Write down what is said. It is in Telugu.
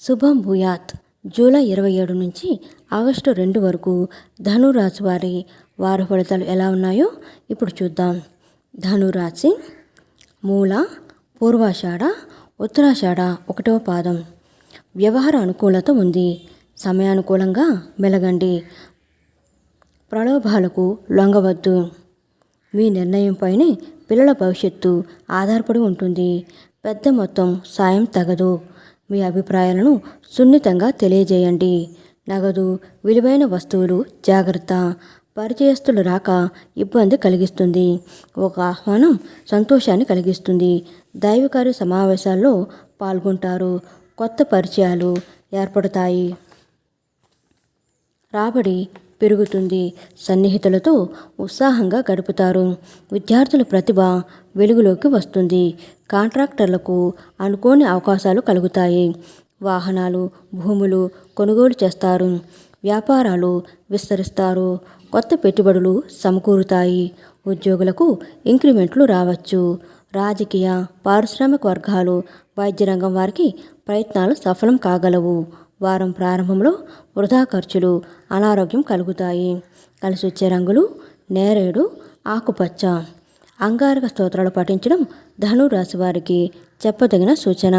శుభం భూయాత్. జూలై 27 నుంచి ఆగస్టు 2 వరకు ధనురాశి వారి ఫలితాలు ఎలా ఉన్నాయో ఇప్పుడు చూద్దాం. ధనురాశి మూల, పూర్వాషాఢ, ఉత్తరాషాఢ 1వ పాదం. వ్యవహార అనుకూలత ఉంది. సమయానుకూలంగా మెలగండి. ప్రలోభాలకు లొంగవద్దు. మీ నిర్ణయంపైనే పిల్లల భవిష్యత్తు ఆధారపడి ఉంటుంది. పెద్ద మొత్తం సాయం తగదు. మీ అభిప్రాయాలను సున్నితంగా తెలియజేయండి. నగదు, విలువైన వస్తువులు జాగ్రత్త. పరిచయస్తులు రాక ఇబ్బంది కలిగిస్తుంది. ఒక ఆహ్వానం సంతోషాన్ని కలిగిస్తుంది. దైవకార్య సమావేశాల్లో పాల్గొంటారు. కొత్త పరిచయాలు ఏర్పడతాయి. రాబడి పెరుగుతుంది. సన్నిహితులతో ఉత్సాహంగా గడుపుతారు. విద్యార్థుల ప్రతిభ వెలుగులోకి వస్తుంది. కాంట్రాక్టర్లకు అనుకోని అవకాశాలు కలుగుతాయి. వాహనాలు, భూములు కొనుగోలు చేస్తారు. వ్యాపారాలు విస్తరిస్తారు. కొత్త పెట్టుబడులు సమకూరుతాయి. ఉద్యోగులకు ఇంక్రిమెంట్లు రావచ్చు. రాజకీయ, పారిశ్రామిక వర్గాలు, వైద్య రంగం వారికి ప్రయత్నాలు సఫలం కాగలవు. వారం ప్రారంభంలో వృధా ఖర్చులు, అనారోగ్యం కలుగుతాయి. కలిసి వచ్చే రంగులు నేరేడు, ఆకుపచ్చ. అంగారక స్తోత్రాలు పఠించడం ధనురాశి వారికి చెప్పదగిన సూచన.